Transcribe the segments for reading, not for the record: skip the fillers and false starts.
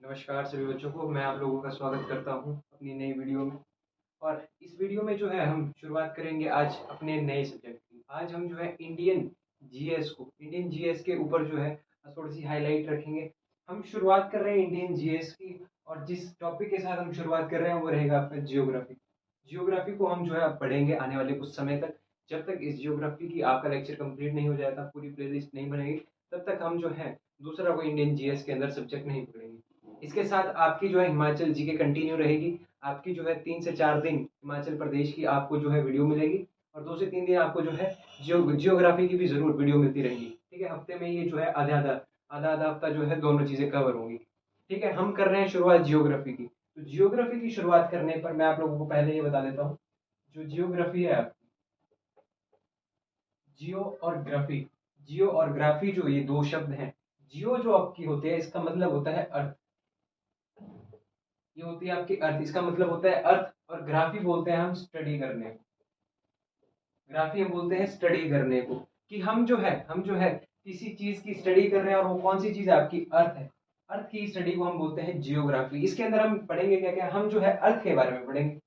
नमस्कार सभी बच्चों को, मैं आप लोगों का स्वागत करता हूं अपनी नई वीडियो में। और इस वीडियो में जो है हम शुरुआत करेंगे आज अपने नए सब्जेक्ट की। आज हम जो है इंडियन जीएस के ऊपर जो है थोड़ी सी हाईलाइट रखेंगे। हम शुरुआत कर रहे हैं इंडियन जीएस की, और जिस टॉपिक के साथ हम शुरुआत कर रहे हैं वो रहेगा आपका जियोग्राफी। जियोग्राफी को हम जो है अब पढ़ेंगे आने वाले कुछ समय तक। जब तक इस जियोग्राफी की आपका लेक्चर कंप्लीट नहीं हो जाता, पूरी प्लेलिस्ट नहीं बनेगी, तब तक हम जो है दूसरा कोई इंडियन जीएस के अंदर सब्जेक्ट नहीं पढ़ेंगे। इसके साथ आपकी जो है हिमाचल जीके कंटिन्यू रहेगी। आपकी जो है 3 से 4 दिन हिमाचल प्रदेश की आपको जो है वीडियो मिलेगी, और 2 से 3 दिन आपको जो है जियोग्राफी की भी जरूर वीडियो मिलती रहेगी। ठीक है, हफ्ते में ये जो है आधा आधा आधा आधा हफ्ता जो है दोनों चीजें कवर होंगी। ठीक है, हम कर रहे हैं शुरुआत जियोग्राफी की। तो जियोग्राफी की शुरुआत करने पर मैं आप लोगों को पहले ये बता देता हूँ। जो जियोग्राफी है आपकी, जियो और ग्राफी, जियो और ग्राफी जो ये दो शब्द हैं। जियो जो आपकी होती है इसका मतलब होता है अर्थ, ये होती है आपकी अर्थ, इसका मतलब होता है अर्थ। और ग्राफी बोलते हैं हम स्टडी करने को। ग्राफी हम बोलते हैं स्टडी करने को, कि हम जो है किसी चीज की स्टडी कर रहे हैं, और वो कौन सी चीज है आपकी अर्थ है। अर्थ की स्टडी को हम बोलते हैं जियोग्राफी। इसके अंदर हम पढ़ेंगे क्या क्या, हम जो है अर्थ के बारे में पढ़ेंगे।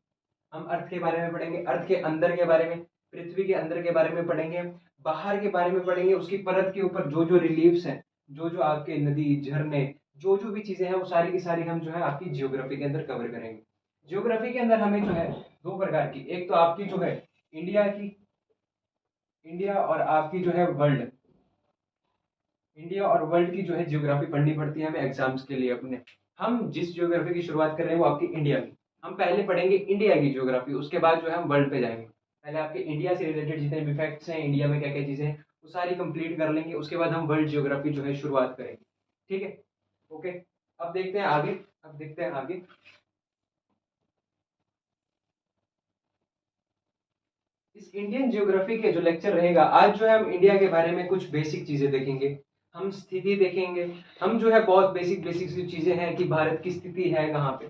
हम अर्थ के बारे में पढ़ेंगे, अर्थ के अंदर के बारे में, पृथ्वी के अंदर के बारे में पढ़ेंगे, बाहर के बारे में पढ़ेंगे, उसकी परत के ऊपर जो जो रिलीफ्स हैं, जो जो आपके नदी झरने, जो जो भी चीजें हैं, वो सारी की सारी हम जो है आपकी जियोग्राफी के अंदर कवर करेंगे। जियोग्राफी के अंदर हमें जो है दो प्रकार की, एक तो आपकी जो है इंडिया की, इंडिया और आपकी जो है वर्ल्ड, इंडिया और वर्ल्ड की जो है जियोग्राफी पढ़नी पड़ती है हमें एग्जाम्स के लिए अपने। हम जिस जियोग्राफी की शुरुआत कर रहे हैं वो आपकी इंडिया की। हम पहले पढ़ेंगे इंडिया की जियोग्राफी, उसके बाद जो है हम वर्ल्ड पे जाएंगे। पहले आपके इंडिया से रिलेटेड जितने भी फैक्ट्स हैं, इंडिया में क्या क्या चीजें हैं, वो सारी कंप्लीट कर लेंगे। उसके बाद हम वर्ल्ड जियोग्राफी जो है शुरुआत करेंगे। ठीक है, ओके। अब देखते हैं आगे, अब देखते हैं आगे। इस इंडियन ज्योग्राफी के जो लेक्चर रहेगा आज, जो है हम इंडिया के बारे में कुछ बेसिक चीजें देखेंगे। हम स्थिति देखेंगे। हम जो है बहुत बेसिक बेसिक सी चीजें हैं कि भारत की स्थिति है कहाँ पे।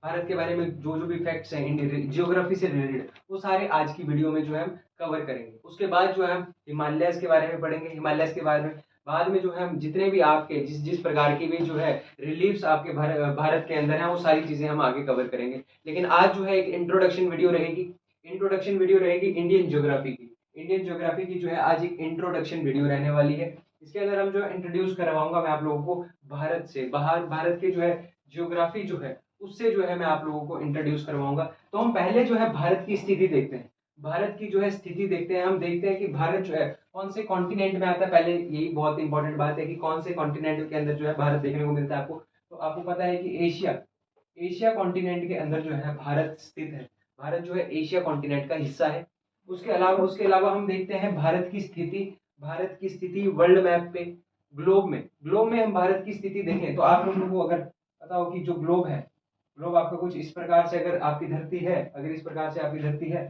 भारत के बारे में जो जो भी फैक्ट्स हैं इंडियन जियोग्राफी से रिलेटेड, वो सारे आज की वीडियो में जो है हम कवर करेंगे। उसके बाद जो है हम हिमालयस के बारे में पढ़ेंगे। हिमालयस के बारे में बाद में जो है हम जितने भी आपके जिस जिस प्रकार की भी जो है रिलीफ्स आपके भारत के अंदर है, वो सारी चीजें हम आगे कवर करेंगे। लेकिन आज जो है एक इंट्रोडक्शन वीडियो रहेगी। इंट्रोडक्शन वीडियो रहेगी इंडियन ज्योग्राफी की। इंडियन ज्योग्राफी की जो है आज एक इंट्रोडक्शन वीडियो रहने वाली है। इसके अंदर हम जो इंट्रोड्यूस करवाऊंगा मैं आप लोगों को भारत से, बाहर भारत के जो है ज्योग्राफी जो है उससे जो है मैं आप लोगों को इंट्रोड्यूस करवाऊंगा। तो हम पहले जो है भारत की स्थिति देखते हैं। भारत की जो है स्थिति देखते हैं। हम देखते हैं कि भारत जो है कौन से कॉन्टिनेंट में आता है। पहले यही बहुत इंपॉर्टेंट बात है कि कौन से कॉन्टिनेंट के अंदर जो है भारत देखने को मिलता है आपको। तो आपको पता है कि एशिया, एशिया कॉन्टिनेंट के अंदर जो है भारत स्थित है। भारत जो है एशिया कॉन्टिनेंट का हिस्सा है। उसके अलावा हम देखते हैं भारत की स्थिति, भारत की स्थिति वर्ल्ड मैप पे, ग्लोब में हम भारत की स्थिति देखें तो आप लोगों को अगर पता हो कि जो ग्लोब है, ग्लोब आपका कुछ इस प्रकार से, अगर आपकी धरती है, अगर इस प्रकार से आपकी धरती है,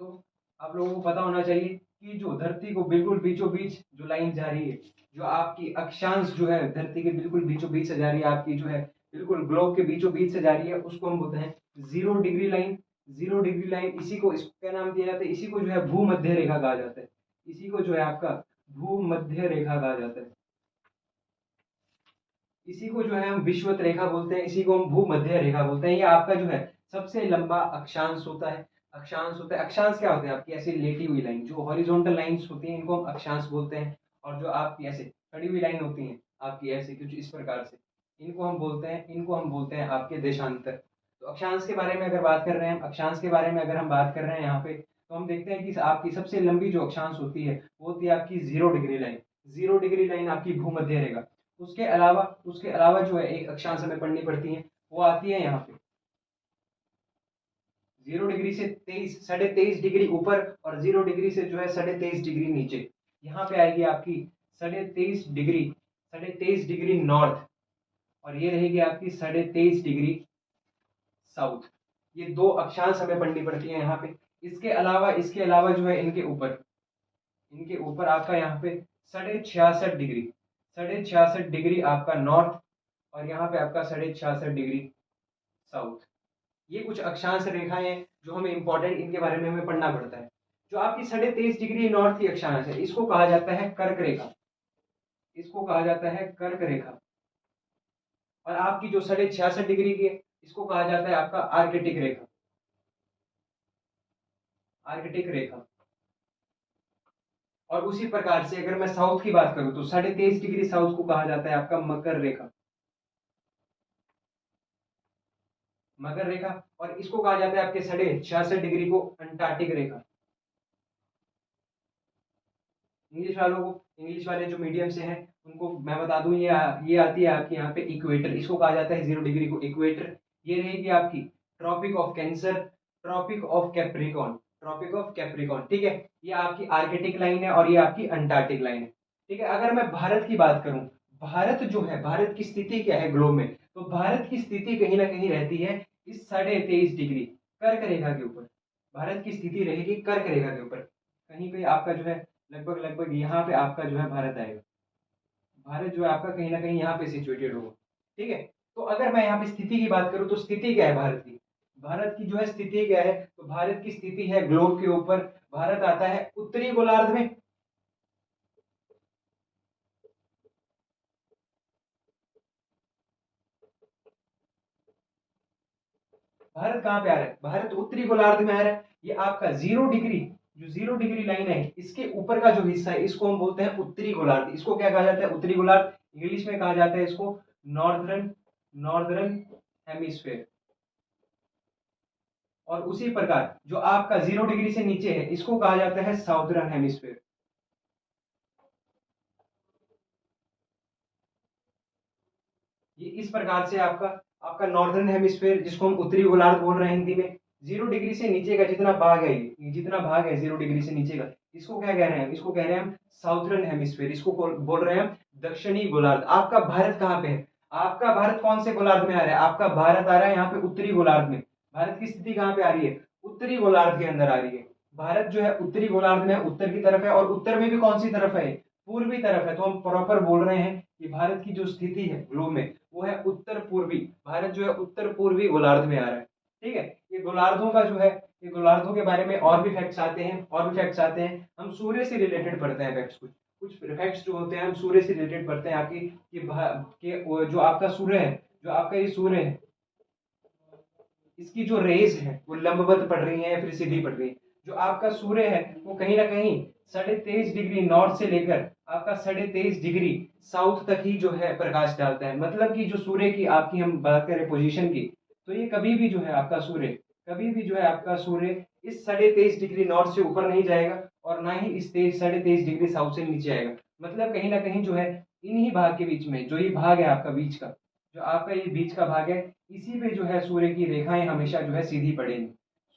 तो आप लोगों को पता होना चाहिए कि जो धरती को बिल्कुल बीचों बीच जो लाइन जा रही है, जो आपकी अक्षांश जो है धरती के बिल्कुल बीचों बीच से जा रही है, आपकी जो है बिल्कुल ग्लोब के बीचों बीच से जा रही है, उसको हम बोलते हैं 0 डिग्री लाइन। 0 डिग्री लाइन, इसी को इसका नाम दिया जाता है, इसी को जो है भूमध्य रेखा कहा जाता है। इसी को जो है आपका भूमध्य रेखा कहा जाता है। इसी को जो है हम विषुवत रेखा बोलते हैं, इसी को हम भूमध्य रेखा बोलते हैं। ये आपका जो है सबसे लंबा अक्षांश होता है। अक्षांश होता है, अक्षांश क्या होते हैं आपकी ऐसी लेटी हुई लाइन, जो हॉरिजॉन्टल लाइंस होती हैं इनको हम अक्षांश बोलते हैं। और जो आपकी ऐसे खड़ी हुई लाइन होती हैं आपकी ऐसे कुछ इस प्रकार से, इनको हम बोलते हैं आपके देशांतर। तो अक्षांश के बारे में अगर बात कर रहे हैं, अक्षांश के बारे में अगर हम बात कर रहे हैं यहाँ पे, तो हम देखते हैं कि आपकी सबसे लंबी जो अक्षांश होती है वो होती है आपकी 0 डिग्री लाइन। 0 डिग्री लाइन आपकी भूमध्य रेखा। उसके अलावा जो है एक अक्षांश हमें पढ़नी पड़ती है, वो आती है यहाँ पे 0 डिग्री से 23 23.5 डिग्री ऊपर, और 0 डिग्री से जो है 23.5 डिग्री नीचे। यहाँ पे आएगी आपकी 23.5 डिग्री, 23.5 डिग्री नॉर्थ, और ये रहेगी आपकी 23.5 डिग्री साउथ। ये दो अक्षांश हमें पढ़नी पड़ती है यहाँ पे। इसके अलावा जो है इनके ऊपर आपका यहाँ पे 66.5 डिग्री, 66.5 डिग्री आपका नॉर्थ, और यहाँ पे आपका 66.5 डिग्री साउथ। ये कुछ अक्षांश रेखाएं हैं जो हमें इंपॉर्टेंट, इनके बारे में हमें पढ़ना पड़ता है। जो आपकी 23.5 डिग्री नॉर्थ की अक्षांश है, इसको कहा जाता है कर्क रेखा। इसको कहा जाता है कर्क रेखा। और आपकी जो 66.5 डिग्री की है, इसको कहा जाता है आपका आर्कटिक रेखा। आर्कटिक रेखा। और उसी प्रकार से अगर मैं साउथ की बात करूं तो 23.5 डिग्री साउथ को कहा जाता है आपका मकर रेखा। मकर रेखा। और इसको कहा जाता है आपके 66.5 डिग्री को अंटार्कटिक रेखा। इंग्लिश वालों को, इंग्लिश वाले जो मीडियम से हैं उनको मैं बता दूं, ये आती है आपके यहाँ पे इक्वेटर, इसको कहा जाता है 0 डिग्री को इक्वेटर। ये रहेगी आपकी tropic of cancer, tropic of capricorn, tropic of capricorn, ठीक है। ये आपकी आर्कटिक लाइन है और ये आपकी अंटार्कटिक लाइन है, ठीक है। अगर मैं भारत की बात करूं, भारत जो है, भारत की स्थिति क्या है ग्लोब में, तो भारत की स्थिति कहीं ना कहीं रहती है इस 23.5 डिग्री कर्क रेखा के ऊपर। भारत की स्थिति रहेगी कर्क रेखा के ऊपर, कहीं पे आपका जो है लगभग लगभग यहाँ पे आपका जो है भारत आएगा। भारत जो है आपका कहीं ना कहीं यहाँ पे सिचुएटेड होगा, ठीक है। तो अगर मैं यहाँ पे स्थिति की बात करूँ तो स्थिति क्या है भारत की, भारत की जो है स्थिति क्या है, तो भारत की स्थिति है ग्लोब के ऊपर, भारत आता है उत्तरी गोलार्ध में। भारत कहाँ पे आ रहा है, भारत उत्तरी गोलार्ध में आ रहा है। ये आपका 0 डिग्री, जो 0 डिग्री लाइन है इसके ऊपर का जो हिस्सा है इसको हम बोलते हैं उत्तरी गोलार्ध। इसको क्या कहा जाता है, उत्तरी गोलार्ध। इंग्लिश में कहा जाता है इसको नॉर्दर्न, नॉर्दर्न हेमिस्फेयर। और उसी प्रकार जो आपका 0 डिग्री से नीचे है इसको कहा जाता है साउदर्न हेमिस्फेयर। ये इस प्रकार से आपका आपका नॉर्दर्न हेमिस्फेयर, जिसको हम उत्तरी गोलार्ध बोल रहे हैं हिंदी में, 0 डिग्री से नीचे का जितना भाग है, ये जितना भाग है 0 डिग्री से नीचे का, इसको क्या कह रहे हैं, इसको कह रहे हैं हम साउथर्न हेमिस्फेयर। इसको बोल रहे हैं हम दक्षिणी गोलार्ध। आपका भारत कहाँ पे है, आपका भारत कौन से गोलार्ध में आ रहा है, आपका भारत आ रहा है यहाँ पे उत्तरी गोलार्ध में। भारत की स्थिति कहाँ पे आ रही है, उत्तरी गोलार्ध के अंदर आ रही है। भारत जो है उत्तरी गोलार्ध में उत्तर की तरफ है, और उत्तर में भी कौन सी तरफ है, पूर्वी तरफ है। तो हम प्रॉपर बोल रहे हैं कि भारत की जो स्थिति है ग्लोब में वो है उत्तर पूर्वी। भारत जो है उत्तर पूर्वी गोलार्ध में आ रहा है, ठीक है। ये गोलार्धों का जो है, ये गोलार्धों के बारे में और भी फैक्ट्स आते हैं, और भी फैक्ट्स आते हैं। हम सूर्य से रिलेटेड पढ़ते हैं फैक्ट्स, कुछ कुछ फैक्ट्स जो होते हैं हम सूर्य से रिलेटेड पढ़ते हैं आपकी कि जो आपका सूर्य है, जो आपका ये सूर्य है, इसकी जो रेज है वो लंबवत पड़ रही है या फिर सीधी पड़ रही है। जो आपका सूर्य है वो कहीं ना कहीं 23.5 डिग्री नॉर्थ से लेकर आपका 23.5 डिग्री साउथ तक ही जो है प्रकाश डालता है। मतलब कि जो सूर्य की आपकी हम बात करें पोजीशन की, तो ये कभी भी जो है आपका सूर्य, कभी भी जो है आपका सूर्य इस 23.5 डिग्री नॉर्थ से ऊपर नहीं जाएगा, और ना ही इस 23.5 डिग्री साउथ से नीचे आएगा। मतलब कहीं ना कहीं जो है इन्हीं भाग के बीच में, जो ये भाग है आपका बीच का, जो आपका ये बीच का भाग है, इसी पे जो है सूर्य की रेखाएं हमेशा जो है सीधी पड़ेंगी।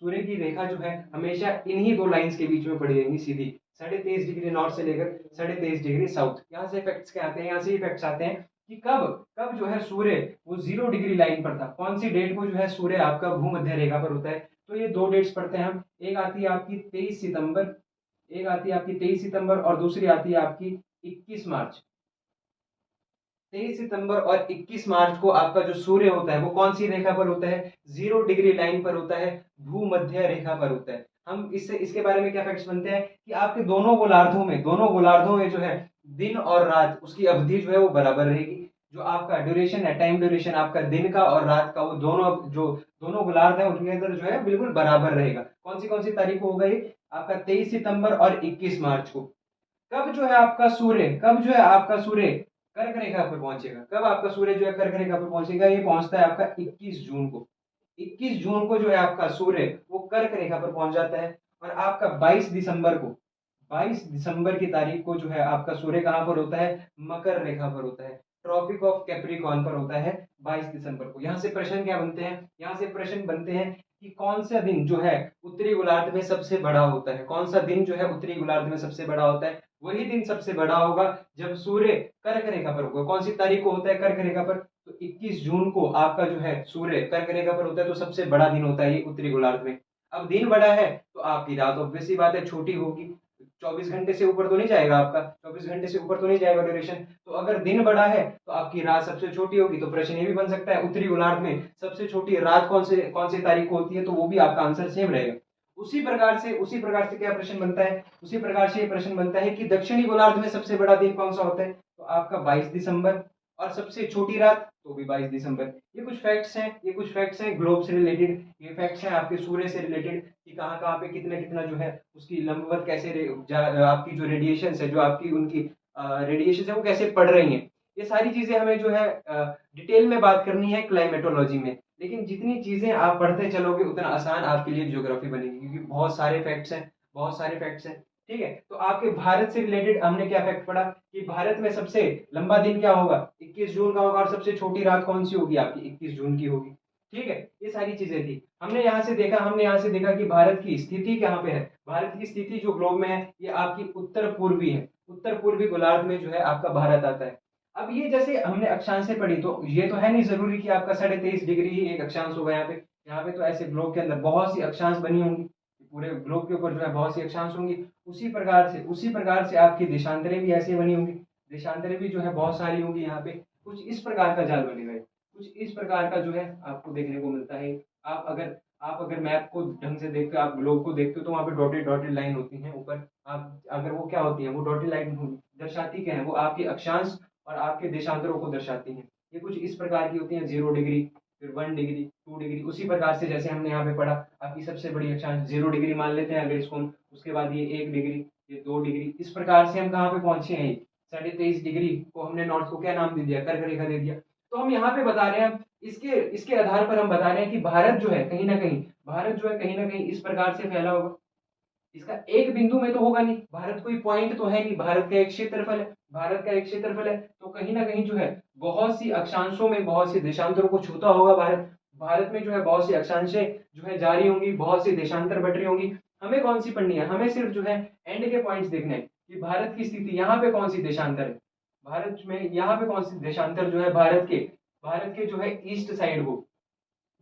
सूर्य की रेखा जो है हमेशा इन्हीं दो लाइंस के बीच में पड़ी रहेंगी सीधी, 23.5 डिग्री नॉर्थ से लेकर 23.5 डिग्री साउथ। यहाँ से इफेक्ट्स क्या आते हैं, यहाँ से इफेक्ट्स आते हैं कि कब कब जो है सूर्य वो 0 डिग्री लाइन पर था, कौन सी डेट को जो है सूर्य आपका भूमध्य रेखा पर होता है। तो ये दो डेट्स पढ़ते हैं हम, एक आती है आपकी 23 सितंबर, एक आती है आपकी 23 सितंबर, और दूसरी आती है आपकी 21 मार्च। 23 सितंबर और 21 मार्च को आपका जो सूर्य होता है वो कौन सी रेखा पर होता है, 0 डिग्री लाइन पर होता है, भूमध्य रेखा पर होता है। हम इससे इसके बारे में क्या फैक्ट्स बनते हैं कि आपके दोनों गोलार्धों में जो है दिन और रात, उसकी अवधि जो है वो बराबर रहेगी। जो आपका ड्यूरेशन है, टाइम ड्यूरेशन आपका दिन का और रात का, वो दोनों जो दोनों गोलार्ध है उनके अंदर जो है बिल्कुल बराबर रहेगा। कौन सी तारीख को होगा ये, आपका 23 सितंबर और 21 मार्च को। कब जो है आपका सूर्य, कब जो है आपका सूर्य कर्क रेखा पर पहुंचेगा, कब आपका सूर्य जो है कर्क रेखा पर पहुंचेगा, ये पहुंचता है आपका 21 जून को। 21 जून को जो है आपका सूर्य वो कर्क रेखा पर पहुंच जाता है। और आपका 22 दिसंबर को, 22 दिसंबर की तारीख को जो है आपका सूर्य कहां पर होता है, मकर रेखा पर होता है, ट्रॉपिक ऑफ कैप्रिकॉर्न पर होता है 22 दिसंबर को। यहाँ से प्रश्न क्या बनते हैं, यहाँ से प्रश्न बनते हैं कि कौन सा दिन जो है उत्तरी गोलार्ध में सबसे बड़ा होता है, कौन सा दिन जो है उत्तरी गोलार्ध में सबसे बड़ा होता है। वही दिन सबसे बड़ा होगा जब सूर्य कर्क रेखा पर होगा। कौन सी तारीख को होता है कर्क रेखा पर, तो 21 जून को आपका जो है सूर्य कर्क रेखा पर होता है, तो सबसे बड़ा दिन होता है ये उत्तरी गोलार्ध में। अब दिन बड़ा है तो आपकी रात ऑब्वियस सी बात है छोटी होगी, 24 घंटे से ऊपर तो नहीं जाएगा आपका, 24 घंटे से ऊपर तो नहीं जाएगा ड्यूरेशन। तो अगर दिन बड़ा है तो आपकी रात सबसे छोटी होगी। तो प्रश्न ये भी बन सकता है उत्तरी गोलार्ध में सबसे छोटी रात कौन से तारीख को होती है, तो वो भी आपका आंसर सेम रहेगा। उसी प्रकार से क्या प्रश्न बनता है, उसी प्रकार से ये प्रश्न बनता है कि दक्षिणी गोलार्ध में सबसे बड़ा दिन कौन सा होता है, तो आपका 22 दिसंबर। और सबसे छोटी रात तो भी 22 दिसंबर। ये कुछ फैक्ट्स हैं, ये कुछ फैक्ट्स हैं ग्लोब से रिलेटेड, ये फैक्ट्स हैं आपके सूर्य से रिलेटेड कि कहाँ कहाँ पे कितना कितना जो है उसकी लंबवत कैसे आपकी जो रेडिएशन है, जो आपकी उनकी रेडिएशन है वो कैसे पड़ रही हैं। ये सारी चीजें हमें जो है डिटेल में बात करनी है क्लाइमेटोलॉजी में। लेकिन जितनी चीजें आप पढ़ते चलोगे उतना आसान आपके लिए ज्योग्राफी बनेगी, क्योंकि बहुत सारे फैक्ट्स हैं, बहुत सारे फैक्ट्स हैं। ठीक है, तो आपके भारत से रिलेटेड हमने क्या फैक्ट पढ़ा कि भारत में सबसे लंबा दिन क्या होगा, 21 जून का होगा, और सबसे छोटी रात कौन सी होगी आपकी, 21 जून की होगी। ठीक है, ये सारी चीजें थी। हमने यहाँ से देखा कि भारत की स्थिति कहाँ पे है। भारत की स्थिति जो ग्लोब में है ये आपकी उत्तर पूर्वी है, उत्तर पूर्वी गोलार्ध में जो है आपका भारत आता है। अब ये जैसे हमने अक्षांशें पढ़ी, तो ये तो है नहीं जरूरी कि आपका 23.5 डिग्री ही एक अक्षांश होगा यहाँ पे। यहाँ पे तो ऐसे ग्लोब के अंदर बहुत सी अक्षांश बनी होंगी, पूरे ग्लोब के ऊपर जो है बहुत सी अक्षांश होंगी। उसी प्रकार से आपकी देशांतरें भी ऐसी बनी होंगी, देशांतरें भी जो है बहुत सारी होंगी। यहाँ पे कुछ इस प्रकार का जाल बनेगा, कुछ इस प्रकार का जो है आपको देखने को मिलता है। आप अगर मैप को ढंग से देखते हो, आप ग्लोब को देखते हो, तो वहाँ पे डॉटेड डॉटेड लाइन होती हैं ऊपर। आप अगर वो क्या होती है, वो डॉटेड लाइन दर्शाती क्या है, वो आपके अक्षांश और आपके देशांतरों को दर्शाती हैं। ये कुछ इस प्रकार की होती हैं, 0 डिग्री, फिर 1 डिग्री, 2 डिग्री। उसी प्रकार से जैसे हमने यहाँ पे पढ़ा, आपकी सबसे बड़ी अक्षांश 0 डिग्री मान लेते हैं अगर इसको हम, उसके बाद ये 1 डिग्री, ये 2 डिग्री। इस प्रकार से हम कहाँ पे पहुंचे हैं, 23.5 डिग्री को हमने नॉर्थ को क्या नाम दे दिया, कर्क रेखा दे दिया। तो हम यहाँ पे बता रहे हैं, इसके इसके आधार पर हम बता रहे हैं कि भारत जो है कहीं ना कहीं, भारत जो है कहीं ना कहीं इस प्रकार से फैला होगा। इसका एक बिंदु में तो होगा नहीं, भारत कोई पॉइंट तो है नहीं, भारत का एक क्षेत्रफल है, भारत का एक क्षेत्रफल है, तो कहीं ना कहीं जो है बहुत सी अक्षांशों में बहुत सी देशांतरों को छूता होगा भारत। भारत में जो है बहुत सी अक्षांशें जो है जारी होंगी, बहुत सी देशांतर बट रही होंगी। हमें कौन सी पढ़नी है, हमें सिर्फ जो है एंड के पॉइंट्स देखने हैं कि भारत की स्थिति यहाँ पे कौन सी देशांतर है, भारत में यहाँ पे कौन सी देशांतर जो है भारत के जो है ईस्ट साइड को,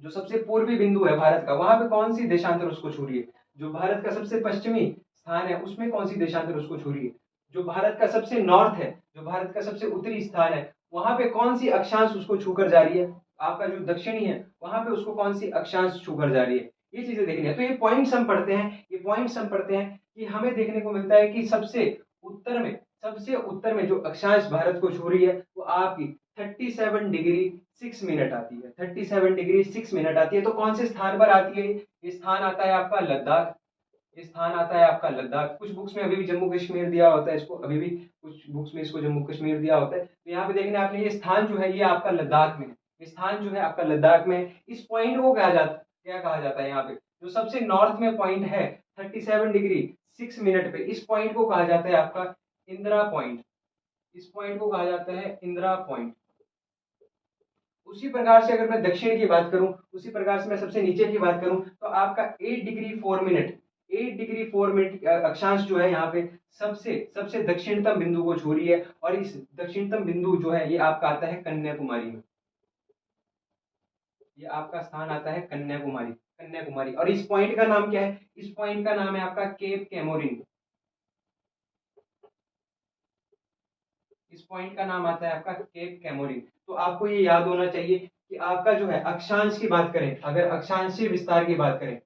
जो सबसे पूर्वी बिंदु है भारत का, वहां पे कौन सी देशांतर उसको छू रही है। जो भारत का सबसे पश्चिमी स्थान है उसमें कौन सी देशांतर उसको छू रही है। जो भारत का सबसे नॉर्थ है, जो भारत का सबसे उत्तरी स्थान है, वहां पे कौन सी अक्षांश उसको छूकर जा रही है। आपका जो दक्षिणी है वहां पे उसको कौन सी अक्षांश छूकर जा रही है। ये चीजें देखनी है। तो ये पॉइंट्स हम पढ़ते हैं, ये पॉइंट्स हम पढ़ते हैं कि हमें देखने को मिलता है कि सबसे उत्तर में जो अक्षांश भारत को छू रही है वो आपकी 37 डिग्री 6 मिनट आती है, 37 डिग्री 6 मिनट आती है। तो कौन से स्थान पर आती है, ये स्थान आता है आपका लद्दाख, ये स्थान आता है आपका लद्दाख। कुछ बुक्स में अभी भी जम्मू कश्मीर दिया होता है इसको, अभी भी कुछ बुक्स में इसको जम्मू कश्मीर दिया होता है। तो यहाँ पे देखना आपने, ये स्थान जो है ये आपका लद्दाख में है, ये स्थान जो है आपका लद्दाख में है। इस पॉइंट को क्या कहा जाता है, यहाँ पे जो सबसे नॉर्थ में पॉइंट है 37 डिग्री 6 मिनट पे, इस पॉइंट को कहा जाता है आपका इंदिरा पॉइंट, इस पॉइंट को कहा जाता है इंदिरा पॉइंट। उसी प्रकार से अगर मैं दक्षिण की बात करूं, उसी प्रकार से मैं सबसे नीचे की बात करूं, तो आपका 8 डिग्री 4 मिनट, 8 डिग्री 4 मिनट अक्षांश जो है यहाँ पे सबसे सबसे दक्षिणतम बिंदु को छू रही है। और इस दक्षिणतम बिंदु जो है ये आपका आता है कन्याकुमारी में, ये आपका स्थान आता है कन्याकुमारी, कन्याकुमारी। और इस पॉइंट का नाम क्या है, इस पॉइंट का नाम है आपका केप कैमोरिन, इस पॉइंट का नाम आता है आपका केप कैमोरिन। तो आपको ये याद होना चाहिए कि आपका जो है अक्षांश की बात करें, अगर अक्षांशीय विस्तार की बात करें,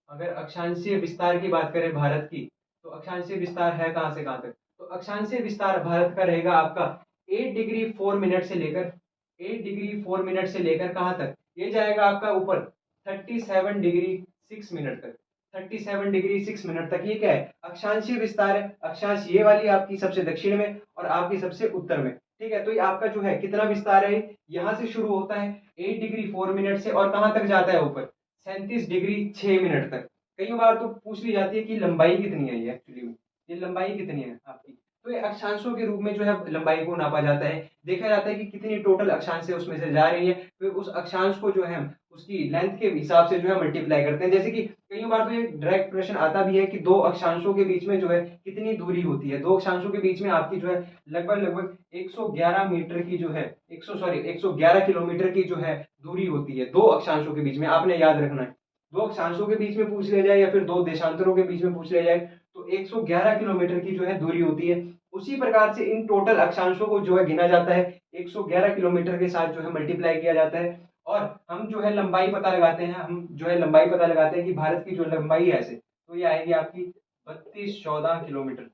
अगर अक्षांशीय विस्तार की बात करें भारत की, तो अक्षांशीय विस्तार है कहां से कहां तक, तो अक्षांशीय विस्तार भारत का रहेगा आपका 8 डिग्री 4 मिनट से लेकर, 8 डिग्री 4 मिनट से लेकर कहां तक, ये जाएगा आपका ऊपर 37 डिग्री 6 मिनट तक, 37 डिग्री 6 मिनट तक। ये क्या है, अक्षांशीय विस्तार है। अक्षांश ये वाली आपकी सबसे दक्षिण में और आपकी सबसे उत्तर में। ठीक है, तो ये आपका जो है कितना विस्तार है, यहाँ से शुरू होता है 8 डिग्री 4 मिनट से और कहां तक जाता है ऊपर 37 डिग्री 6 मिनट तक। कई बार तो पूछ ली जाती है कि लंबाई कितनी है, ये एक्चुअली में ये लंबाई कितनी है आपकी। तो ये अक्षांशों के रूप में जो है लंबाई को नापा जाता है, देखा जाता है कि कितनी टोटल अक्षांशें उसमें से जा रही है, फिर उस अक्षांश को जो है हम उसकी लेंथ के हिसाब से जो है मल्टीप्लाई करते हैं। जैसे कि कई बार तो ये डायरेक्ट प्रश्न आता भी है कि दो अक्षांशों के बीच में जो है कितनी दूरी होती है, दो अक्षांशों के बीच में आपकी जो है लगभग लगभग 111 मीटर की जो है 111 किलोमीटर की जो है दूरी होती है दो अक्षांशों के बीच में, आपने याद रखना है। दो अक्षांशों के बीच में पूछ लिया जाए या फिर दो देशांतरों के बीच में पूछ लिया जाए तो 111 किलोमीटर की जो है दूरी होती है। उसी प्रकार से इन टोटल अक्षांशों को जो है गिना जाता है, 111 किलोमीटर के साथ जो है मल्टीप्लाई किया जाता है। और हम जो है लंबाई पता लगाते हैं, हम जो है लंबाई पता लगाते हैं कि भारत की जो लंबाई है ऐसे, तो ये आएगी आपकी 3214 किलोमीटर,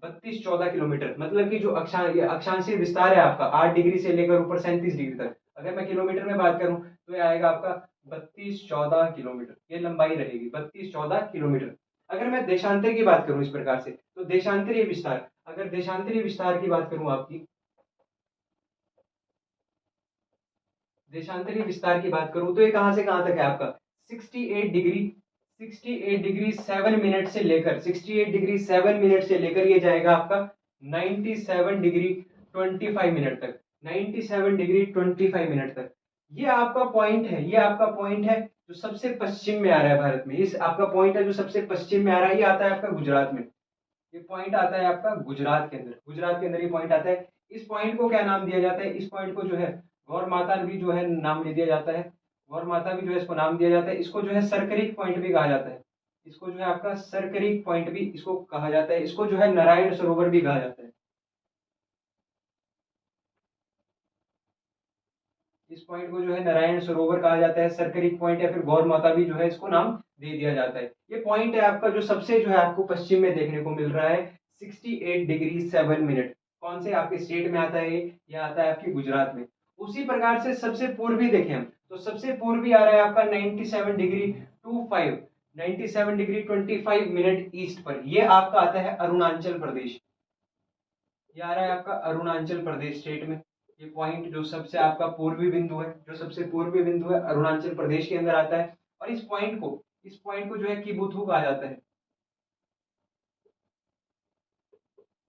32-14 किलोमीटर, मतलब कि जो अक्षांशीय विस्तार है आपका 8 डिग्री से लेकर ऊपर 37 डिग्री तक, अगर मैं किलोमीटर में बात करूं तो ये आएगा आपका 32-14 किलोमीटर, ये लंबाई रहेगी 32-14 किलोमीटर। अगर मैं देशांतर की बात करूं इस प्रकार से, तो देशांतरीय विस्तार, अगर देशांतरीय विस्तार की बात करूं आपकी, देशांतरीय विस्तार की बात करूं तो ये कहां से कहां तक है आपका 68 डिग्री, 68 डिग्री 7 मिनट से लेकर 68 डिग्री 7 मिनट से लेकर ये जाएगा आपका 97 डिग्री 25 मिनट तक, 97 डिग्री 25 मिनट तक। ये आपका पॉइंट है, ये आपका पॉइंट है जो सबसे पश्चिम में आ रहा है भारत में, इस आपका पॉइंट है जो सबसे पश्चिम में आ रहा है, ये आता है आपका गुजरात में, ये पॉइंट आता है आपका गुजरात के अंदर, गुजरात के अंदर ये पॉइंट आता है। इस पॉइंट को क्या नाम दिया जाता है, इस पॉइंट को जो है गौर माता भी जो है नाम ले दिया जाता है, गौर माता भी जो है इसको नाम दिया जाता है। इसको जो है सरकरीक पॉइंट भी कहा जाता है, इसको जो है आपका सरकरीक पॉइंट भी इसको कहा जाता है, इसको जो है नारायण सरोवर भी कहा जाता है, इस पॉइंट को जो है नारायण सरोवर कहा जाता है, सरकरीक पॉइंट या फिर गौर माता भी जो है इसको नाम दे दिया जाता है। ये पॉइंट है आपका जो सबसे जो है आपको पश्चिम में देखने को मिल रहा है 68 डिग्री 7 मिनट, कौन से आपके स्टेट में आता है, ये आता है आपके गुजरात में। उसी प्रकार से सबसे पूर्वी देखें हम, तो सबसे पूर्वी आ रहा है आपका 97 डिग्री 25, 97 डिग्री 25 मिनट ईस्ट पर, ये आपका आता है अरुणाचल प्रदेश, ये आ रहा है आपका अरुणाचल प्रदेश स्टेट में। ये पॉइंट जो सबसे आपका पूर्वी बिंदु है, जो सबसे पूर्वी बिंदु है अरुणाचल प्रदेश के अंदर आता है। और इस पॉइंट को जो है किबुथु कहा जाता है,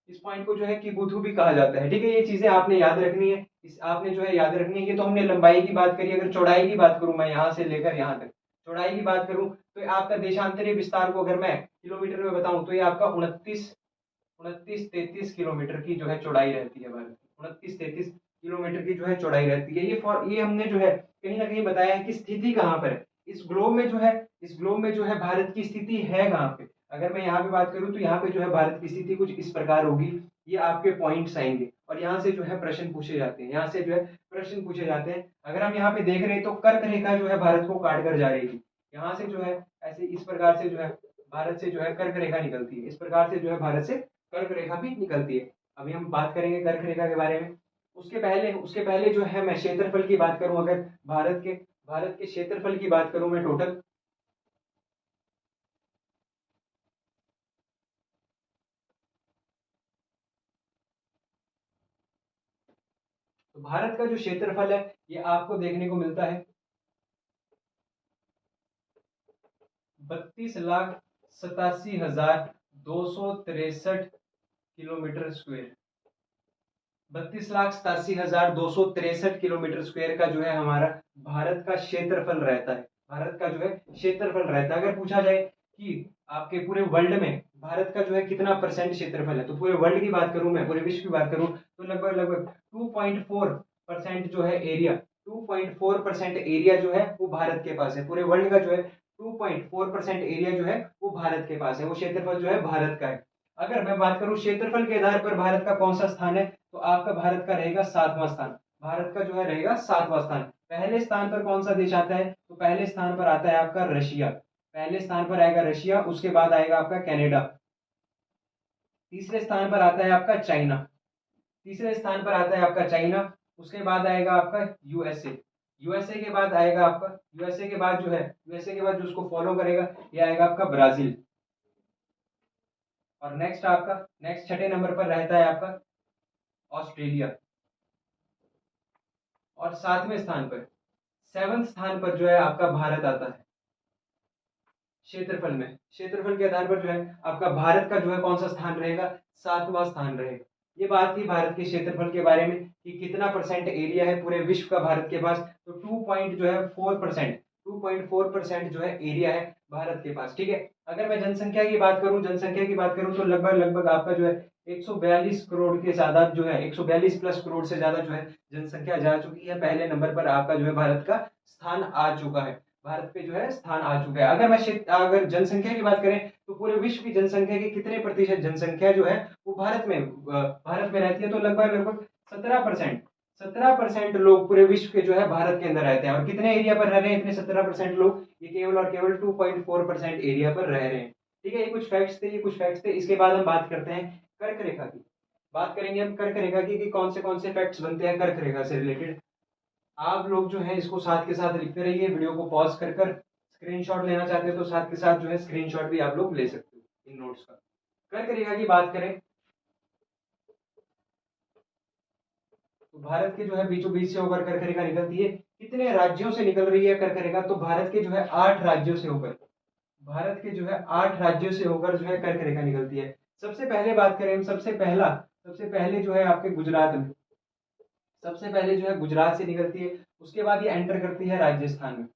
इस पॉइंट को जो है किबुथु भी कहा जाता है। ठीक है, ये चीजें आपने याद रखनी है, इस आपने जो है याद रखनी है। ये तो हमने लंबाई की बात करी, अगर चौड़ाई की बात करूं मैं यहाँ से लेकर यहाँ तक, चौड़ाई की बात करूं तो आपका देशांतरीय विस्तार को अगर मैं किलोमीटर में बताऊं तो ये आपका 29-33 किलोमीटर की जो है चौड़ाई रहती है भारत की, 29-33 किलोमीटर की जो है चौड़ाई रहती है। ये हमने जो है कहीं ना कहीं बताया है कि स्थिति कहाँ पर है इस ग्लोब में, जो है इस ग्लोब में जो है भारत की स्थिति है कहाँ पे। अगर मैं यहाँ पे बात करूँ तो यहाँ पे जो है भारत की स्थिति कुछ इस प्रकार होगी, ये आपके पॉइंट्स आएंगे और यहाँ से जो है प्रश्न पूछे जाते हैं, यहाँ से जो है प्रश्न पूछे जाते हैं। अगर हम यहाँ पे देख रहे हैं तो कर्क रेखा जो है भारत को काट कर जा रही थी, यहाँ से जो है ऐसे इस प्रकार से जो है भारत से जो है कर्क रेखा निकलती है, इस प्रकार से जो है भारत से कर्क रेखा भी निकलती है। अभी हम बात करेंगे कर्क रेखा के बारे में। उसके पहले जो है मैं क्षेत्रफल की बात करूं, अगर भारत के क्षेत्रफल की बात करूं मैं टोटल, तो भारत का जो क्षेत्रफल है ये आपको देखने को मिलता है 32,87,263 किलोमीटर स्क्वायर, 32,87,263 किलोमीटर स्क्वायर का जो है हमारा भारत का क्षेत्रफल रहता है, भारत का जो है क्षेत्रफल रहता है। अगर पूछा जाए कि आपके पूरे वर्ल्ड में भारत का जो है कितना परसेंट क्षेत्रफल है, तो पूरे वर्ल्ड की बात करूं मैं, पूरे विश्व की बात करूं तो लगभग लगभग 2.4% जो है एरिया, 2.4% एरिया जो है वो भारत के पास है, पूरे वर्ल्ड का जो है 2.4% एरिया जो है वो भारत के पास है, वो क्षेत्रफल जो है भारत का है। अगर मैं बात करूं क्षेत्रफल के आधार पर भारत का कौन सा स्थान है, तो आपका भारत का रहेगा 7वां स्थान, भारत का जो है रहेगा 7वां स्थान। पहले स्थान पर कौन सा देश आता है, तो पहले स्थान पर आता है आपका रशिया, पहले स्थान पर आएगा रशिया, उसके बाद आएगा आपका कनाडा, तीसरे स्थान पर आता है आपका चाइना, तीसरे स्थान पर आता है आपका चाइना, उसके बाद आएगा आपका यूएसए, यूएसए के बाद आएगा आपका, यूएसए के बाद जो है, यूएसए के बाद जो उसको फॉलो करेगा ये आएगा आपका ब्राजील, और नेक्स्ट छठे नंबर पर रहता है आपका ऑस्ट्रेलिया, और सातवें स्थान पर, सेवंथ स्थान पर जो है आपका भारत आता है क्षेत्रफल में, क्षेत्रफल के आधार पर जो है आपका भारत का जो है कौन सा स्थान रहेगा, 7वां स्थान रहेगा। ये बात थी भारत के क्षेत्रफल के बारे में कि कितना परसेंट एरिया है पूरे विश्व का भारत के पास, तो 2.4% जो है एरिया है भारत के पास। ठीक है, अगर मैं जनसंख्या की बात करूं तो लगभग लगभग आपका जो है 142 करोड़ के ज्यादा जो है 142 प्लस करोड़ से ज्यादा जो है जनसंख्या जा चुकी है, पहले नंबर पर आपका जो है भारत का स्थान आ चुका है, भारत पे जो है स्थान आ चुका है। अगर जनसंख्या की बात करें तो पूरे विश्व की जनसंख्या के कितने प्रतिशत जनसंख्या जो है वो भारत में रहती है, तो लगभग लगभग 17%, 17% लोग पूरे विश्व के जो है भारत के अंदर रहते हैं। और कितने एरिया पर रह रहे हैं इतने 17% लोग, ये केवल और केवल 2.4% एरिया पर रह रहे हैं। ठीक है, ये कुछ फैक्ट्स थे, इसके बाद हम बात करते हैं कर्क रेखा की बात करेंगे हम, कर्क रेखा की कि कौन से फैक्ट्स बनते हैं कर्क रेखा से रिलेटेड। आप लोग जो है इसको साथ के साथ लिखते रहिए, वीडियो को पॉज कर कर स्क्रीनशॉट लेना चाहते हो तो साथ के साथ जो है स्क्रीनशॉट भी आप लोग ले सकते हो इन नोट्स का। कर्क रेखा की बात करें तो भारत के जो है बीचों बीच से होकर कर्क रेखा निकलती है। कितने राज्यों से निकल रही है कर्क रेखा, तो भारत के जो है 8 राज्यों से होकर, भारत के जो है 8 राज्यों से होकर जो है कर्क रेखा निकलती है। सबसे पहले बात करें हम, सबसे पहले जो है आपके गुजरात में, सबसे पहले जो है गुजरात से निकलती है। उसके बाद ये एंटर करती है राजस्थान में,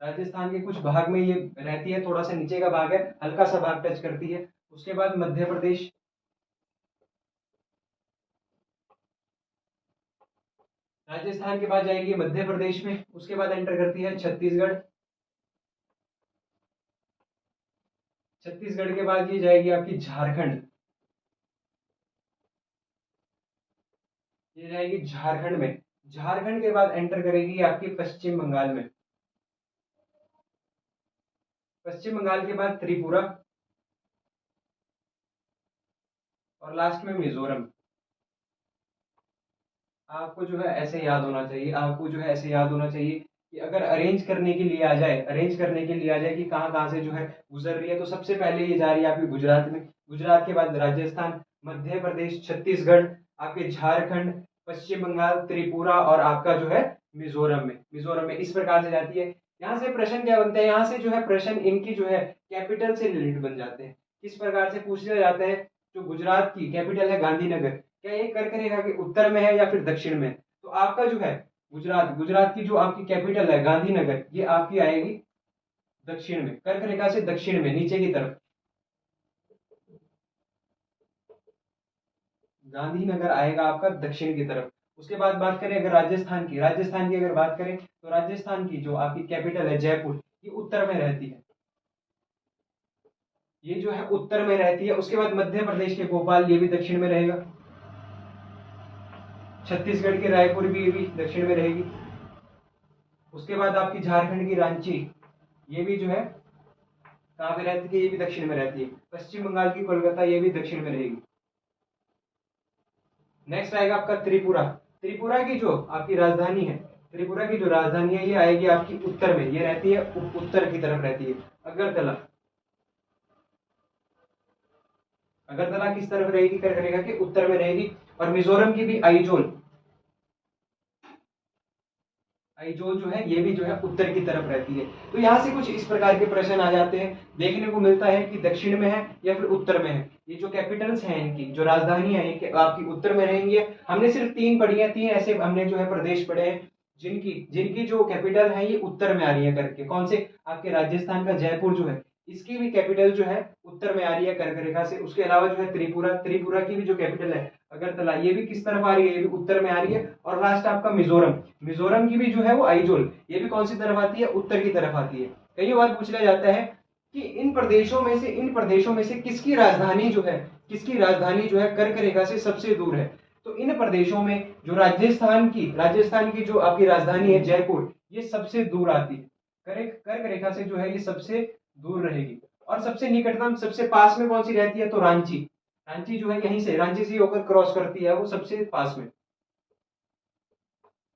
राजस्थान के कुछ भाग में ये रहती है, थोड़ा सा नीचे का भाग है, हल्का सा भाग टच करती है। उसके बाद मध्य प्रदेश, राजस्थान के बाद जाएगी मध्य प्रदेश में, उसके बाद एंटर करती है छत्तीसगढ़, छत्तीसगढ़ के बाद ये जाएगी आपकी झारखंड, ये जाएगी झारखंड में, झारखंड के बाद एंटर करेगी आपकी पश्चिम बंगाल में, पश्चिम बंगाल के बाद त्रिपुरा और लास्ट में मिजोरम। आपको जो है ऐसे याद होना चाहिए, आपको जो है ऐसे याद होना चाहिए कि अगर अरेंज करने के लिए आ जाए, अरेंज करने के लिए आ जाए कि कहाँ कहाँ से जो है गुजर रही है, तो सबसे पहले ये जा रही है आपकी गुजरात में, गुजरात के बाद राजस्थान, मध्य प्रदेश, छत्तीसगढ़, आपके झारखंड, पश्चिम बंगाल, त्रिपुरा और आपका जो है मिजोरम में, मिजोरम में इस प्रकार से जाती है। यहाँ से प्रश्न क्या बनता है, यहाँ से जो है प्रश्न इनकी जो है कैपिटल से रिलेटेड बन जाते हैं। किस प्रकार से पूछ लिया जाता है, जो गुजरात की कैपिटल है गांधीनगर, क्या ये कर्क रेखा के उत्तर में है या फिर दक्षिण में? तो आपका जो है गुजरात, गुजरात की जो आपकी कैपिटल है गांधीनगर, ये आपकी आएगी दक्षिण में, कर्क रेखा से दक्षिण में नीचे की तरफ गांधीनगर आएगा आपका दक्षिण की तरफ। उसके बाद बात करें अगर राजस्थान की, राजस्थान की अगर बात करें तो राजस्थान की जो आपकी कैपिटल है जयपुर, ये उत्तर में रहती है, ये जो है उत्तर में रहती है। उसके बाद मध्य प्रदेश के भोपाल, ये भी दक्षिण में रहेगा, छत्तीसगढ़ के रायपुर भी, ये भी दक्षिण में रहेगी। उसके बाद आपकी झारखंड की रांची, ये भी जो है कहाँ पे रहती है, ये भी दक्षिण में रहती है। पश्चिम बंगाल की कोलकाता, ये भी दक्षिण में रहेगी। नेक्स्ट आएगा आपका त्रिपुरा, त्रिपुरा की जो आपकी राजधानी है, त्रिपुरा की जो राजधानी है ये आएगी आपकी उत्तर में, ये रहती है उत्तर की तरफ रहती है, अगरतला, अगरतला किस तरफ रहेगी, कर्क रेखा के उत्तर में रहेगी। और मिजोरम की भी आइजोल, आइजोल जो है ये भी जो है उत्तर की तरफ रहती है। तो यहाँ से कुछ इस प्रकार के प्रश्न आ जाते हैं, देखने को मिलता है कि दक्षिण में है या फिर उत्तर में है। ये जो कैपिटल्स हैं इनकी जो राजधानी है ये आपकी उत्तर में रहेंगी। हमने सिर्फ 3 पढ़ी है, 3 ऐसे हमने जो है प्रदेश पढ़े हैं जिनकी जिनकी जो कैपिटल है ये उत्तर में आ रही है करके। कौन से? आपके राजस्थान का जयपुर जो है इसकी भी कैपिटल जो है उत्तर में आ रही है कर्क रेखा से। उसके अलावा जो है त्रिपुरा, त्रिपुरा की भी जो कैपिटल है अगरतला, ये भी किस तरफ आ रही है, ये भी उत्तर में आ रही है। और लास्ट आपका मिजोरम, मिजोरम की भी जो है वो आइजोल, ये भी कौन सी तरफ आती है, उत्तर की तरफ आती है। कई बार पूछ लिया जाता है कि इन प्रदेशों में से किसकी राजधानी जो है, किसकी राजधानी जो है कर्क रेखा से सबसे दूर है। तो इन प्रदेशों में जो राजस्थान की जो आपकी राजधानी है जयपुर, ये सबसे दूर आती है, कर्क रेखा से जो है ये सबसे दूर रहेगी। और सबसे निकटतम, सबसे पास में कौन सी रहती है, तो रांची, रांची जो है यहीं से, रांची से होकर क्रॉस करती है, वो सबसे पास में,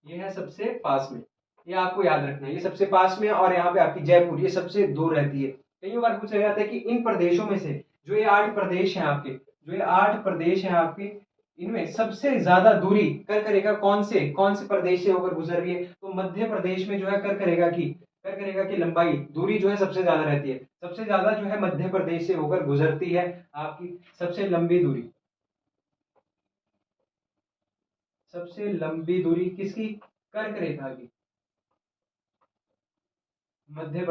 ये है सबसे पास में, ये आपको याद रखना है, ये सबसे पास में है। और यहाँ पे आपकी जयपुर ये सबसे दूर रहती है। कई बार पूछा जाता है कि इन प्रदेशों में से जो ये 8 प्रदेश हैं आपके, जो ये 8 प्रदेश हैं आपके, इनमें सबसे ज्यादा दूरी कर्क रेखा कौन से प्रदेश से होकर गुजर रही है, तो मध्य प्रदेश में जो है कर्क रेखा की लंबाई, दूरी जो है सबसे ज्यादा रहती है, सबसे ज्यादा जो है मध्य प्रदेश से होकर गुजरती है आपकी सबसे लंबी दूरी, सबसे लंबी दूरी किसकी, कर्क रेखा की, मध्य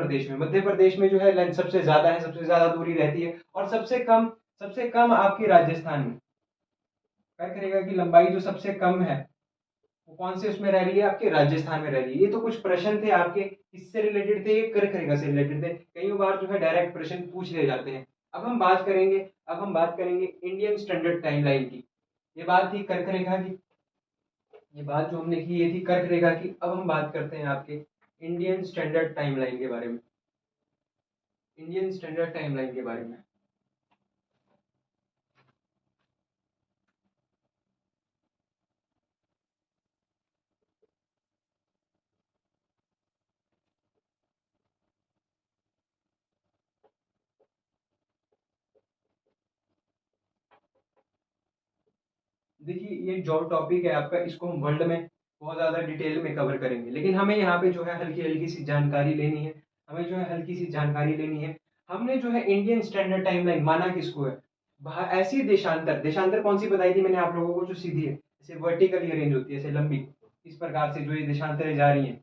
प्रदेश में जो है लेंथ सबसे ज्यादा है, सबसे ज्यादा दूरी रहती है। और सबसे कम आपकी राजस्थान में, कर्क रेखा की लंबाई जो सबसे कम है वो कौन से उसमें रह रही है, आपके राजस्थान में रह रही है। ये तो कुछ प्रश्न थे आपके, किससे रिलेटेड थे, ये कर्क रेखा से रिलेटेड थे। कई बार जो है डायरेक्ट प्रश्न पूछ ले जाते हैं। अब हम बात करेंगे इंडियन स्टैंडर्ड टाइमलाइन की। ये बात थी कर्क रेखा की, ये बात जो हमने की ये थी कर्क रेखा की। अब हम बात करते हैं आपके इंडियन स्टैंडर्ड टाइमलाइन के बारे में, इंडियन स्टैंडर्ड टाइमलाइन के बारे में। देखिए ये जो टॉपिक है आपका, इसको हम वर्ल्ड में बहुत ज़्यादा डिटेल में कवर करेंगे, लेकिन हमें यहाँ पे जो है हल्की हल्की सी जानकारी लेनी है। हमें जो है हल्की सी जानकारी लेनी है। हमने जो है इंडियन स्टैंडर्ड टाइमलाइन माना किसको है? ऐसी देशांतर, देशांतर कौन सी बताई थी मैंने आप लोगों को? जो सीधी है, जैसे वर्टिकली अरेंज होती है, ऐसे लंबी, इस प्रकार से जो ये देशांतरें जा रही हैं,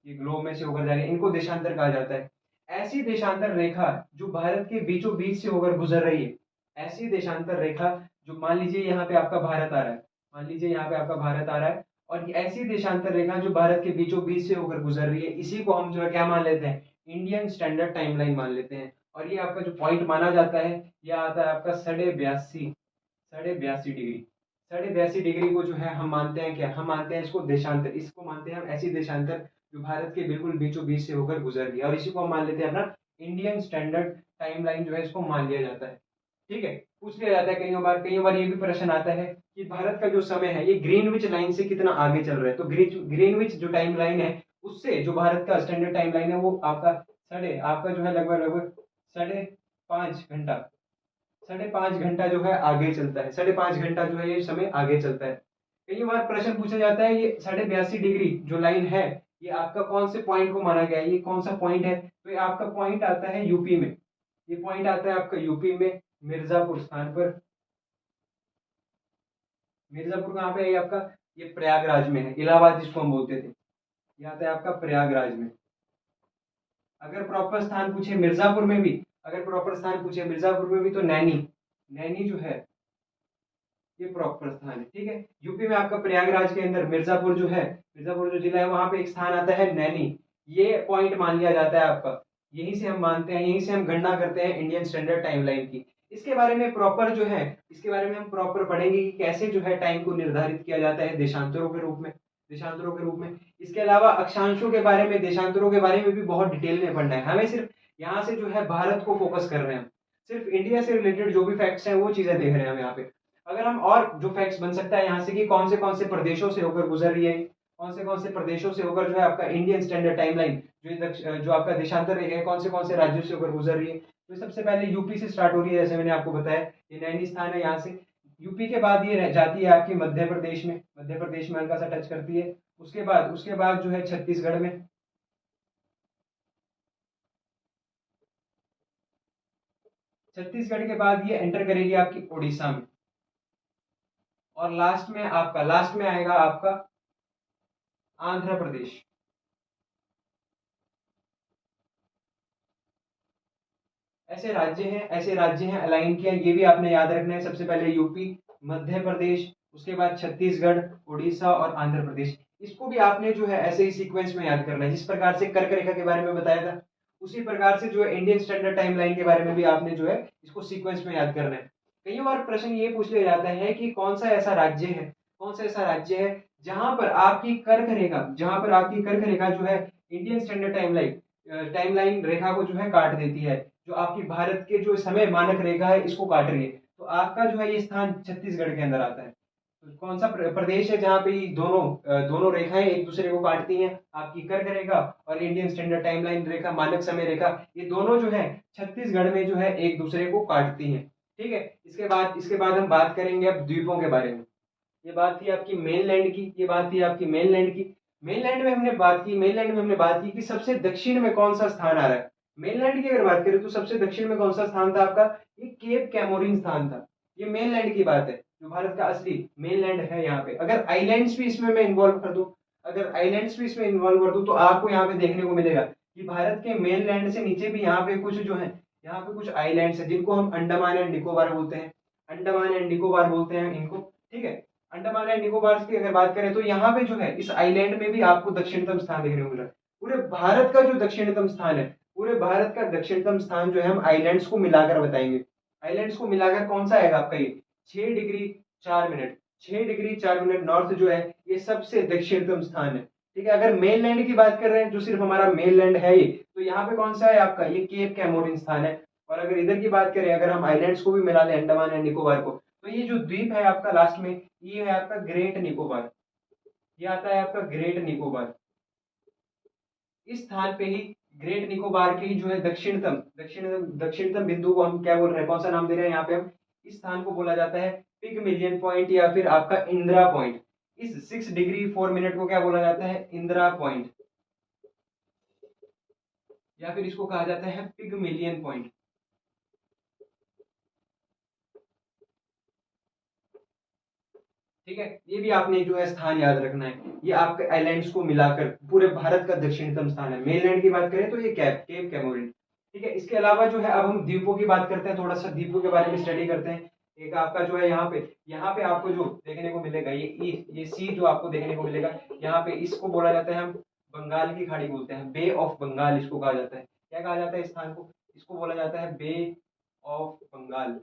ये ग्लोब में से होकर जा रही है, इनको देशांतर कहा जाता है। ऐसी देशांतर रेखा जो भारत के बीचों बीच से होकर गुजर रही है, ऐसी देशांतर रेखा जो, मान लीजिए यहाँ पे आपका भारत आ रहा है, मान लीजिए यहाँ पे आपका भारत आ रहा है, और ऐसी देशांतर रेखा जो भारत के बीचों बीच से होकर गुजर रही है, इसी को हम जो है क्या मान लेते हैं? इंडियन स्टैंडर्ड टाइमलाइन मान लेते हैं। और ये आपका जो पॉइंट माना जाता है, ये आता है आपका 82.82 डिग्री। 82.82 डिग्री को जो है हम मानते हैं क्या? हम मानते हैं इसको देशांतर, इसको मानते हैं हम ऐसी देशांतर जो भारत के बिल्कुल बीचों बीच से होकर गुजर रही है, और इसी को हम मान लेते हैं अपना इंडियन स्टैंडर्ड टाइमलाइन जो है, इसको मान लिया जाता है। ठीक है। पूछ लिया जाता है कई बार ये भी प्रश्न आता है कि भारत का जो समय है, ये ग्रीनविच लाइन से कितना आगे चल रहा है? तो ग्रीनविच जो टाइम लाइन है, उससे जो भारत का स्टैंडर्ड टाइम लाइन है, वो आपका जो है लगभग लगभग 5.5 घंटा, 5.5 घंटा जो है आगे चलता है। 5.5 घंटा जो है ये समय आगे चलता है। कई बार प्रश्न पूछा जाता है, ये 82.82 डिग्री जो लाइन है, ये आपका कौन से पॉइंट को माना गया है? ये कौन सा पॉइंट है? तो ये आपका पॉइंट आता है यूपी में। ये पॉइंट आता है आपका यूपी में, मिर्जापुर स्थान पर। मिर्जापुर कहाँ पे है? ये आपका, ये प्रयागराज में है, इलाहाबाद जिसको हम बोलते थे, ये आता है आपका प्रयागराज में। अगर प्रॉपर स्थान पूछे मिर्जापुर में भी, अगर प्रॉपर स्थान पूछे मिर्जापुर में भी, तो नैनी, नैनी जो है ये प्रॉपर स्थान है। ठीक है। यूपी में आपका प्रयागराज के अंदर मिर्जापुर जो है, मिर्जापुर जो जिला है, वहां पे एक स्थान आता है नैनी। ये पॉइंट मान लिया जाता है आपका। यहीं से हम मानते हैं, यहीं से हम गणना करते हैं इंडियन स्टैंडर्ड टाइमलाइन की। इसके बारे में प्रॉपर जो है, इसके बारे में हम प्रॉपर पढ़ेंगे कि कैसे जो है टाइम को निर्धारित किया जाता है देशांतरों के रूप में, देशांतरों के रूप में। इसके अलावा अक्षांशों के बारे में, देशांतरों के बारे में भी बहुत डिटेल में पढ़ना है हमें। सिर्फ यहाँ से जो है भारत को फोकस कर रहे हैं हम, सिर्फ इंडिया से रिलेटेड जो भी फैक्ट्स हैं वो चीजें देख रहे हैं हम यहाँ पे। अगर हम और जो फैक्ट्स बन सकता है यहाँ से कि कौन से प्रदेशों से होकर गुजर रही है, कौन से प्रदेशों से होकर जो है आपका इंडियन स्टैंडर्ड टाइमलाइन जो आपका देशांतर है, कौन से राज्यों से होकर गुजर रही है, तो सबसे पहले यूपी से स्टार्ट हो रही है, जैसे मैंने आपको बताया, ये नैनी स्थान है यहाँ से। यूपी के बाद ये जाती है आपकी मध्य प्रदेश में, मध्य प्रदेश में हल्का सा टच करती है। उसके बाद जो है छत्तीसगढ़ में, छत्तीसगढ़ के बाद ये एंटर करेगी आपकी उड़ीसा में, और लास्ट में आएगा आपका आंध्र प्रदेश। ऐसे राज्य हैं अलाइन किया, ये भी आपने याद रखना है। सबसे पहले यूपी, मध्य प्रदेश, उसके बाद छत्तीसगढ़, उड़ीसा और आंध्र प्रदेश। इसको भी आपने जो है ऐसे ही सीक्वेंस में याद करना है, जिस प्रकार से कर्क रेखा के बारे में बताया था, उसी प्रकार से जो है इंडियन स्टैंडर्ड टाइम लाइन के बारे में भी आपने जो है इसको सीक्वेंस में याद करना है। कई बार प्रश्न ये पूछ लिया जाता है कि कौन सा ऐसा राज्य है जहां पर आपकी कर्क रेखा जो है इंडियन स्टैंडर्ड टाइमलाइन रेखा को जो है काट देती है, जो आपकी भारत के जो समय मानक रेखा है इसको काट रही है। तो आपका जो है ये स्थान छत्तीसगढ़ के अंदर आता है। तो कौन सा प्रदेश है जहाँ पे ये दोनों रेखाएं एक दूसरे को काटती हैं? आपकी कर्क रेखा और इंडियन स्टैंडर्ड टाइमलाइन रेखा, मानक समय रेखा, ये दोनों जो है छत्तीसगढ़ में जो है एक दूसरे को काटती हैं। ठीक है। इसके बाद हम बात करेंगे अब द्वीपों के बारे में। ये बात थी आपकी मेनलैंड की, ये बात थी आपकी मेनलैंड की। मेनलैंड में हमने बात की कि सबसे दक्षिण में कौन सा स्थान आ रहा है। मेनलैंड की अगर बात करें तो सबसे दक्षिण में कौन सा स्थान था आपका? ये केप कैमोरिन स्थान था। ये मेनलैंड की बात है, जो भारत का असली मेनलैंड है। यहाँ पे अगर आइलैंड्स भी इसमें मैं इन्वॉल्व कर दूं, तो आपको यहाँ पे देखने को मिलेगा कि भारत के मेनलैंड से नीचे भी यहाँ पे कुछ जो है, यहाँ पे कुछ आइलैंड्स है जिनको हम अंडमान एंड निकोबार बोलते हैं। अंडमान एंड निकोबार बोलते हैं इनको। ठीक है। अंडमान एंड निकोबार की अगर बात करें तो यहाँ पे जो है इस आइलैंड में भी आपको दक्षिणतम स्थान देखने को मिला। पूरे भारत का जो दक्षिणतम स्थान है, पूरे भारत का दक्षिणतम स्थान जो है हम आइलैंड्स को मिलाकर बताएंगे। आइलैंड्स को मिलाकर कौन सा आएगा आपका? ये 6 degree 4 minute, 6 degree 4 minute north जो है ये सबसे दक्षिणतम स्थान है। ठीक है। अगर मेनलैंड की बात कर रहे हैं, जो सिर्फ हमारा मेनलैंड है ये, तो यहाँ पे कौन सा है आपका? ये केप कैमोरिन स्थान है। और अगर इधर की बात करें, अगर हम आइलैंड्स को भी मिला लें, अंडमान एंड निकोबार को, तो ये जो द्वीप है आपका लास्ट में, ये है आपका ग्रेट निकोबार। ये आता है आपका ग्रेट निकोबार। इस स्थान पे ही, ग्रेट निकोबार के ही जो है दक्षिणतम बिंदु को हम क्या बोल रहे हैं, कौन सा नाम दे रहे हैं यहाँ पे हम? इस स्थान को बोला जाता है पिगमिलियन पॉइंट या फिर आपका इंदिरा पॉइंट। इस 6 डिग्री 4 मिनट को क्या बोला जाता है? इंदिरा पॉइंट, या फिर इसको कहा जाता है पिगमिलियन पॉइंट। ठीक है, ये भी आपने जो है स्थान याद रखना है। ये आपके आइलैंड्स को मिलाकर पूरे भारत का दक्षिणतम स्थान है। मेनलैंड की बात करें तो ये केप कैमोरिन। ठीक है, इसके अलावा जो है अब हम द्वीपों की बात करते हैं, थोड़ा सा द्वीपों के बारे में स्टडी करते हैं। एक आपका जो है यहाँ पे आपको जो देखने को मिलेगा ये सी जो आपको देखने को मिलेगा यहाँ पे, इसको बोला जाता है हम बंगाल की खाड़ी बोलते हैं, बे ऑफ बंगाल इसको कहा जाता है। क्या कहा जाता है इस स्थान को? इसको बोला जाता है बे ऑफ बंगाल।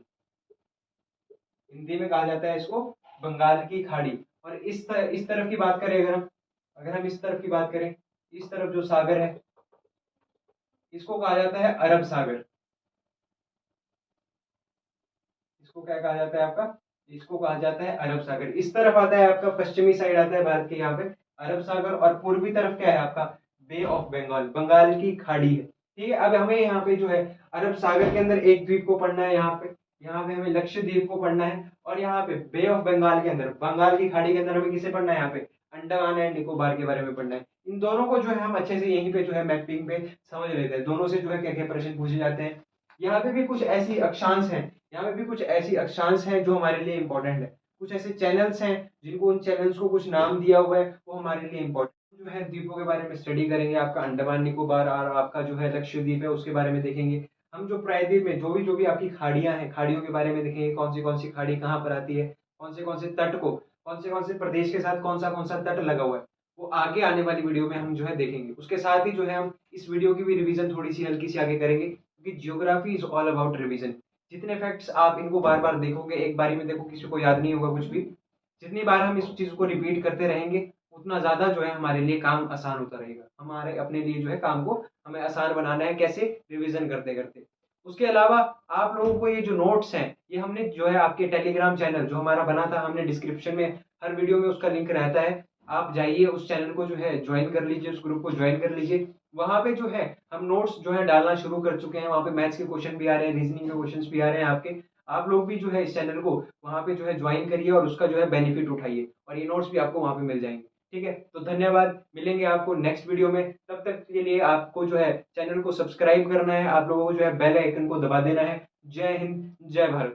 हिंदी में कहा जाता है इसको बंगाल की खाड़ी। और इस तरफ की बात करें, अगर हम इस तरफ की बात करें, इस तरफ जो सागर है इसको कहा जाता है अरब सागर। इसको क्या कहा जाता है आपका? इसको कहा जाता है अरब सागर। इस तरफ आता है आपका, पश्चिमी साइड आता है भारत के, यहाँ पे अरब सागर, और पूर्वी तरफ क्या है आपका? बे ऑफ बंगाल, बंगाल की खाड़ी है। ठीक है, अब हमें यहाँ पे जो है अरब सागर के अंदर एक द्वीप को पढ़ना है, यहाँ पे हमें लक्षद्वीप को पढ़ना है, और यहाँ पे बे ऑफ बंगाल के अंदर, बंगाल की खाड़ी के अंदर हमें किसे पढ़ना है? यहाँ पे अंडमान एंड निकोबार के बारे में पढ़ना है। इन दोनों को जो है हम अच्छे से यहीं पे जो है मैपिंग पे समझ लेते हैं, दोनों से जो है क्या क्या प्रश्न पूछे जाते हैं। यहाँ पे भी कुछ ऐसी अक्षांश हैं, यहाँ पे भी कुछ ऐसी अक्षांश हैं जो हमारे लिए इंपॉर्टेंट है। कुछ ऐसे चैनल्स हैं जिनको, उन चैनल्स को कुछ नाम दिया हुआ है, वो हमारे लिए इंपॉर्टेंट जो है। द्वीपों के बारे में स्टडी करेंगे, आपका अंडमान निकोबार और आपका जो है लक्षद्वीप है उसके बारे में देखेंगे। हम जो प्रायद्वीप में जो भी आपकी खाड़ियां हैं, खाड़ियों के बारे में देखेंगे, कौन सी खाड़ी कहाँ पर आती है, कौन से तट को, कौन से प्रदेश के साथ कौन सा तट लगा हुआ है, वो आगे आने वाली वीडियो में हम जो है देखेंगे। उसके साथ ही जो है हम इस वीडियो की भी रिवीजन थोड़ी सी हल्की सी आगे करेंगे, क्योंकि geography is all about revision. जितने फैक्ट्स आप इनको बार बार देखोगे, एक बारी में देखो किसी को याद नहीं होगा कुछ भी। जितनी बार हम इस चीज को रिपीट करते रहेंगे उतना ज्यादा जो है हमारे लिए काम आसान होता रहेगा। हमारे अपने लिए जो है काम को हमें आसान बनाना है, कैसे? रिवीजन करते करते। उसके अलावा आप लोगों को ये जो नोट्स हैं, ये हमने जो है आपके टेलीग्राम चैनल जो हमारा बना था, हमने डिस्क्रिप्शन में हर वीडियो में उसका लिंक रहता है। आप जाइए उस चैनल को जो है ज्वाइन कर लीजिए, उस ग्रुप को ज्वाइन कर लीजिए। वहां पे जो है हम नोट्स जो है डालना शुरू कर चुके हैं। वहां पे मैथ्स के क्वेश्चन भी आ रहे हैं, रीजनिंग के क्वेश्चन भी आ रहे हैं आपके। आप लोग भी जो है इस चैनल को वहां पे जो है ज्वाइन करिए और उसका जो है बेनिफिट उठाइए, और ये नोट्स भी आपको वहां पे मिल जाएंगे। ठीक है, तो धन्यवाद, मिलेंगे आपको नेक्स्ट वीडियो में। तब तक के लिए आपको जो है चैनल को सब्सक्राइब करना है, आप लोगों को जो है बेल आइकन को दबा देना है। जय हिंद, जय भारत।